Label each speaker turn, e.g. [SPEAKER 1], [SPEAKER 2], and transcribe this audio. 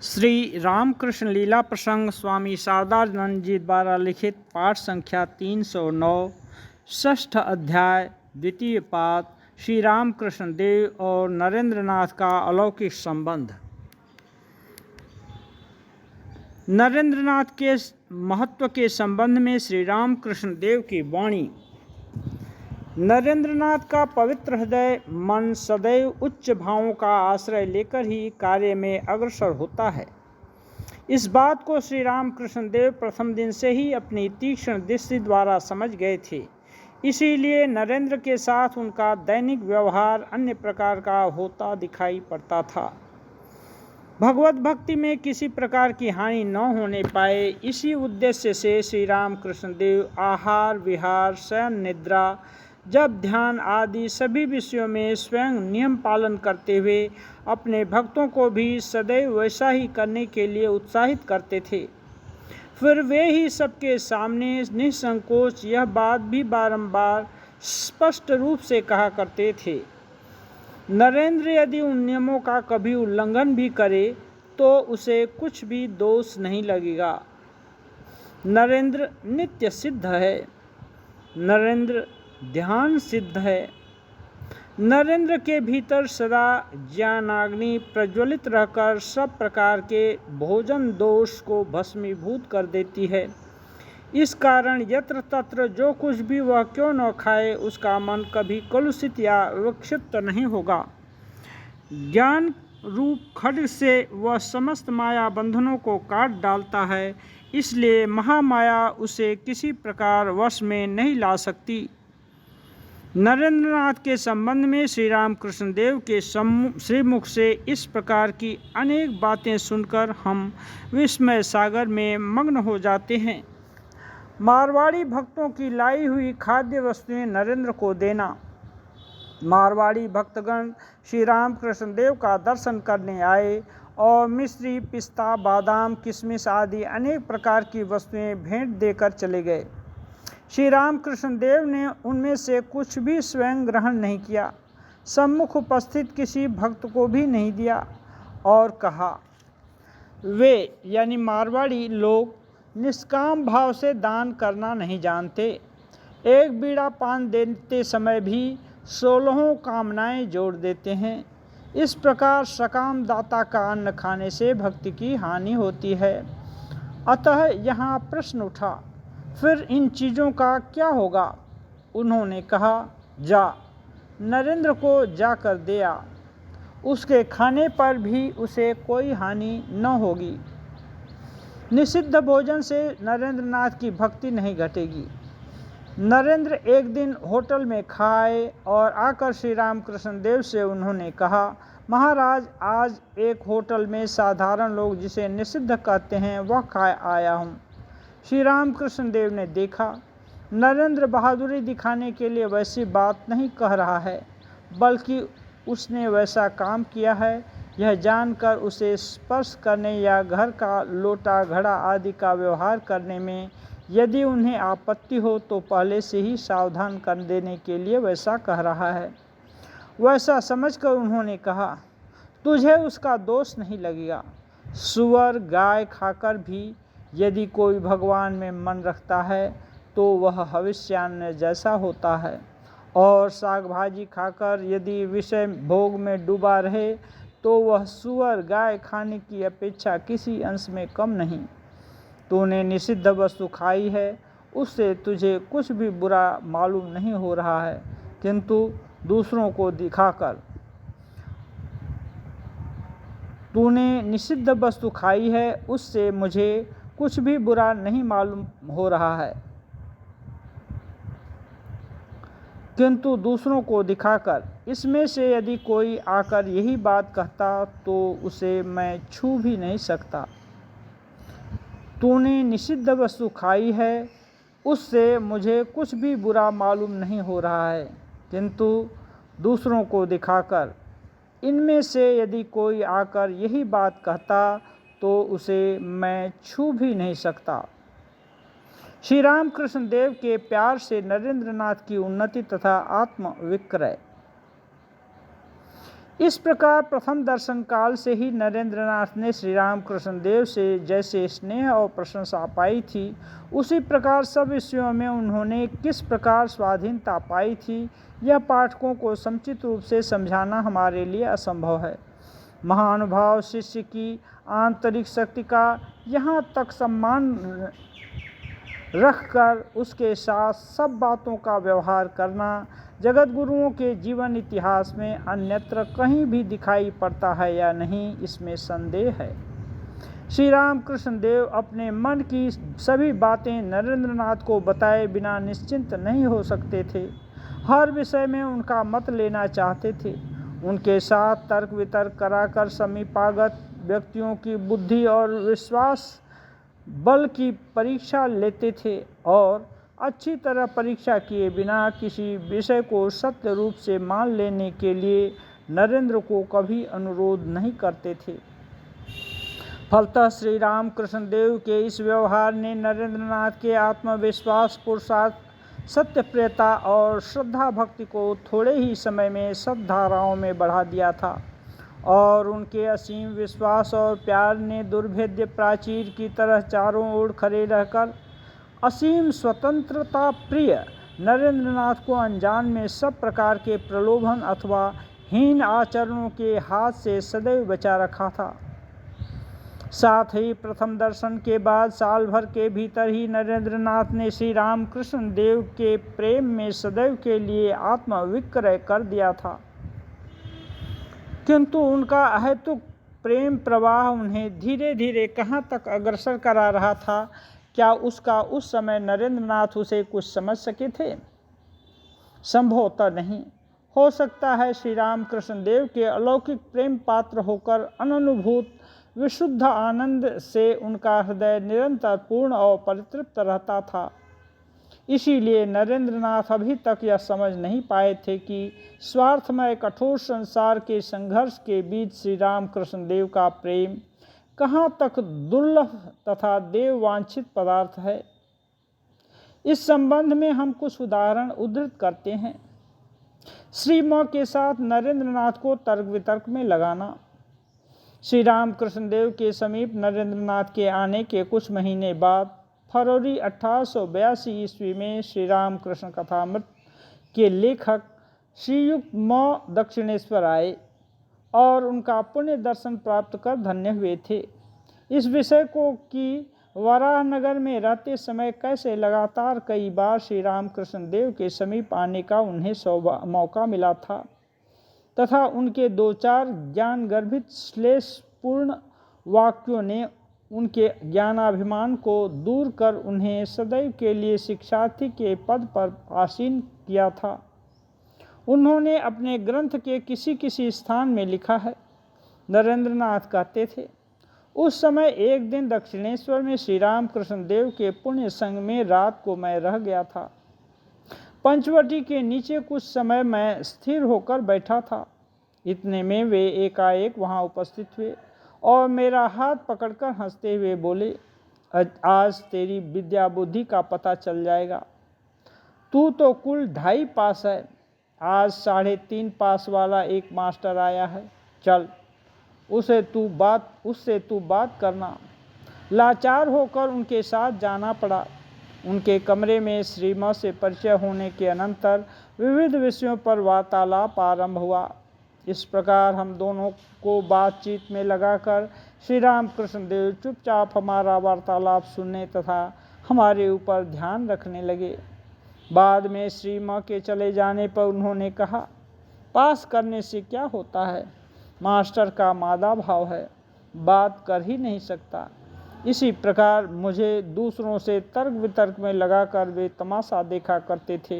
[SPEAKER 1] श्री रामकृष्ण लीला प्रसंग स्वामी शारदानंद जी द्वारा लिखित पाठ संख्या 309, षष्ठ अध्याय, द्वितीय पाठ, श्री रामकृष्ण देव और नरेंद्रनाथ का अलौकिक संबंध। नरेंद्रनाथ के महत्व के संबंध में श्री रामकृष्ण देव की वाणी। नरेंद्रनाथ का पवित्र हृदय मन सदैव उच्च भावों का आश्रय लेकर ही कार्य में अग्रसर होता है। इस बात को श्री रामकृष्ण देव प्रथम दिन से ही अपनी तीक्ष्ण दृष्टि द्वारा समझ गए थे। इसीलिए नरेंद्र के साथ उनका दैनिक व्यवहार अन्य प्रकार का होता दिखाई पड़ता था। भगवत भक्ति में किसी प्रकार की हानि न होने पाए, इसी उद्देश्य से श्री रामकृष्ण देव आहार विहार शयन निद्रा जब ध्यान आदि सभी विषयों में स्वयं नियम पालन करते हुए अपने भक्तों को भी सदैव वैसा ही करने के लिए उत्साहित करते थे। फिर वे ही सबके सामने निसंकोच यह बात भी बारंबार स्पष्ट रूप से कहा करते थे। नरेंद्र यदि उन नियमों का कभी उल्लंघन भी करे तो उसे कुछ भी दोष नहीं लगेगा। नरेंद्र नित्य सिद्ध है, नरेंद्र ध्यान सिद्ध है। नरेंद्र के भीतर सदा ज्ञानाग्नि प्रज्वलित रहकर सब प्रकार के भोजन दोष को भस्मीभूत कर देती है। इस कारण यत्र तत्र जो कुछ भी वह क्यों न खाए, उसका मन कभी कलुषित या विक्षिप्त नहीं होगा। ज्ञान रूप खड्ग से वह समस्त माया बंधनों को काट डालता है, इसलिए महामाया उसे किसी प्रकार वश में नहीं ला सकती। नरेंद्रनाथ के संबंध में श्री रामकृष्ण देव के श्रीमुख से इस प्रकार की अनेक बातें सुनकर हम विस्मय सागर में मग्न हो जाते हैं। मारवाड़ी भक्तों की लाई हुई खाद्य वस्तुएं नरेंद्र को देना। मारवाड़ी भक्तगण श्री रामकृष्ण देव का दर्शन करने आए और मिश्री, पिस्ता, बादाम, किशमिश आदि अनेक प्रकार की वस्तुएं भेंट देकर चले गए। श्री रामकृष्ण देव ने उनमें से कुछ भी स्वयं ग्रहण नहीं किया, सम्मुख उपस्थित किसी भक्त को भी नहीं दिया और कहा, वे यानी मारवाड़ी लोग निष्काम भाव से दान करना नहीं जानते। एक बीड़ा पान देते समय भी 16 कामनाएं जोड़ देते हैं। इस प्रकार सकाम दाता का अन्न खाने से भक्ति की हानि होती है। अतः यहाँ प्रश्न उठा, फिर इन चीज़ों का क्या होगा? उन्होंने कहा, जा नरेंद्र को जाकर दे आ, उसके खाने पर भी उसे कोई हानि न होगी। निषिद्ध भोजन से नरेंद्रनाथ की भक्ति नहीं घटेगी। नरेंद्र एक दिन होटल में खाए और आकर श्री रामकृष्ण देव से उन्होंने कहा, महाराज, आज एक होटल में साधारण लोग जिसे निषिद्ध कहते हैं वह खा आया हूँ। श्री रामकृष्ण देव ने देखा, नरेंद्र बहादुरी दिखाने के लिए वैसी बात नहीं कह रहा है, बल्कि उसने वैसा काम किया है, यह जानकर उसे स्पर्श करने या घर का लोटा घड़ा आदि का व्यवहार करने में यदि उन्हें आपत्ति हो तो पहले से ही सावधान कर देने के लिए वैसा कह रहा है। वैसा समझकर उन्होंने कहा, तुझे उसका दोष नहीं लगेगा। सुअर गाय खाकर भी यदि कोई भगवान में मन रखता है तो वह हविष्यान्न जैसा होता है, और साग भाजी खाकर यदि विषय भोग में डूबा रहे तो वह सुअर गाय खाने की अपेक्षा किसी अंश में कम नहीं। तूने निषिद्ध वस्तु खाई है, उससे तुझे कुछ भी बुरा मालूम नहीं हो रहा है, किंतु दूसरों को दिखाकर तूने निषिद्ध वस्तु खाई है, उससे मुझे कुछ भी बुरा नहीं मालूम हो रहा है, किंतु दूसरों को दिखाकर। इसमें से यदि कोई आकर यही बात कहता तो उसे मैं छू भी नहीं सकता। तूने निषिद्ध वस्तु खाई है, उससे मुझे कुछ भी बुरा मालूम नहीं हो रहा है, किंतु दूसरों को दिखाकर। इनमें से यदि कोई आकर यही बात कहता तो उसे मैं छू भी नहीं सकता। श्री रामकृष्ण देव के प्यार से नरेंद्रनाथ की उन्नति तथा आत्म विक्रय। इस प्रकार प्रथम दर्शन काल से ही नरेंद्रनाथ ने श्री राम कृष्ण देव से जैसे स्नेह और प्रशंसा पाई थी, उसी प्रकार सब विषयों में उन्होंने किस प्रकार स्वाधीनता पाई थी, यह पाठकों को समुचित रूप से समझाना हमारे लिए असंभव है। महानुभाव शिष्य की आंतरिक शक्ति का यहाँ तक सम्मान रखकर उसके साथ सब बातों का व्यवहार करना जगत गुरुओं के जीवन इतिहास में अन्यत्र कहीं भी दिखाई पड़ता है या नहीं, इसमें संदेह है। श्री राम कृष्ण देव अपने मन की सभी बातें नरेंद्रनाथ को बताए बिना निश्चिंत नहीं हो सकते थे। हर विषय में उनका मत लेना चाहते थे। उनके साथ तर्क वितर्क कराकर समीपागत व्यक्तियों की बुद्धि और विश्वास बल की परीक्षा लेते थे और अच्छी तरह परीक्षा किए बिना किसी विषय को सत्य रूप से मान लेने के लिए नरेंद्र को कभी अनुरोध नहीं करते थे। फलतः श्री राम कृष्ण देव के इस व्यवहार ने नरेंद्रनाथ के आत्मविश्वास, पुरुषार्थ, सत्यप्रियता और श्रद्धा भक्ति को थोड़े ही समय में सद्धाराओं में बढ़ा दिया था और उनके असीम विश्वास और प्यार ने दुर्भेद्य प्राचीर की तरह चारों ओर खड़े रहकर असीम स्वतंत्रता प्रिय नरेंद्रनाथ को अनजान में सब प्रकार के प्रलोभन अथवा हीन आचरणों के हाथ से सदैव बचा रखा था। साथ ही प्रथम दर्शन के बाद साल भर के भीतर ही नरेंद्रनाथ ने श्री राम कृष्ण देव के प्रेम में सदैव के लिए आत्मविक्रय कर दिया था, किंतु उनका अहेतुक प्रेम प्रवाह उन्हें धीरे धीरे कहाँ तक अग्रसर करा रहा था, क्या उसका उस समय नरेंद्रनाथ उसे कुछ समझ सके थे? संभवतः नहीं। हो सकता है श्री राम कृष्ण देव के अलौकिक प्रेम पात्र होकर अननुभूत विशुद्ध आनंद से उनका हृदय निरंतर पूर्ण और परितृप्त रहता था। इसीलिए नरेंद्रनाथ अभी तक यह समझ नहीं पाए थे कि स्वार्थमय कठोर संसार के संघर्ष के बीच श्री राम कृष्ण देव का प्रेम कहाँ तक दुर्लभ तथा देववांछित पदार्थ है। इस संबंध में हम कुछ उदाहरण उद्धृत करते हैं। श्री म के साथ नरेंद्रनाथ को तर्क वितर्क में लगाना। श्री राम कृष्ण देव के समीप नरेंद्रनाथ के आने के कुछ महीने बाद फरवरी 1882 ईस्वी में श्री राम कृष्ण कथामृत के लेखक श्रीयुक्त म दक्षिणेश्वर आए और उनका पुण्य दर्शन प्राप्त कर धन्य हुए थे। इस विषय को कि वराहनगर में रहते समय कैसे लगातार कई बार श्री राम कृष्ण देव के समीप आने का उन्हें मौका मिला था तथा उनके दो चार ज्ञान गर्भित श्लेषपूर्ण वाक्यों ने उनके ज्ञानाभिमान को दूर कर उन्हें सदैव के लिए शिक्षार्थी के पद पर आसीन किया था। उन्होंने अपने ग्रंथ के किसी किसी स्थान में लिखा है, नरेंद्रनाथ कहते थे, उस समय एक दिन दक्षिणेश्वर में श्री राम कृष्ण देव के पुण्य संग में रात को मैं रह गया था। पंचवटी के नीचे कुछ समय मैं स्थिर होकर बैठा था। इतने में वे एकाएक वहां उपस्थित हुए और मेरा हाथ पकड़कर हंसते हुए बोले, आज तेरी विद्या बुद्धि का पता चल जाएगा। तू तो कुल 2.5 पास है, आज 3.5 पास वाला एक मास्टर आया है, चल उससे तू बात करना। लाचार होकर उनके साथ जाना पड़ा। उनके कमरे में श्रीमा से परिचय होने के अनंतर विविध विषयों पर वार्तालाप आरंभ हुआ। इस प्रकार हम दोनों को बातचीत में लगाकर श्री राम कृष्ण देव चुपचाप हमारा वार्तालाप सुनने तथा हमारे ऊपर ध्यान रखने लगे। बाद में श्री माँ के चले जाने पर उन्होंने कहा, पास करने से क्या होता है, मास्टर का मादा भाव है, बात कर ही नहीं सकता। इसी प्रकार मुझे दूसरों से तर्क वितर्क में लगाकर वे तमाशा देखा करते थे।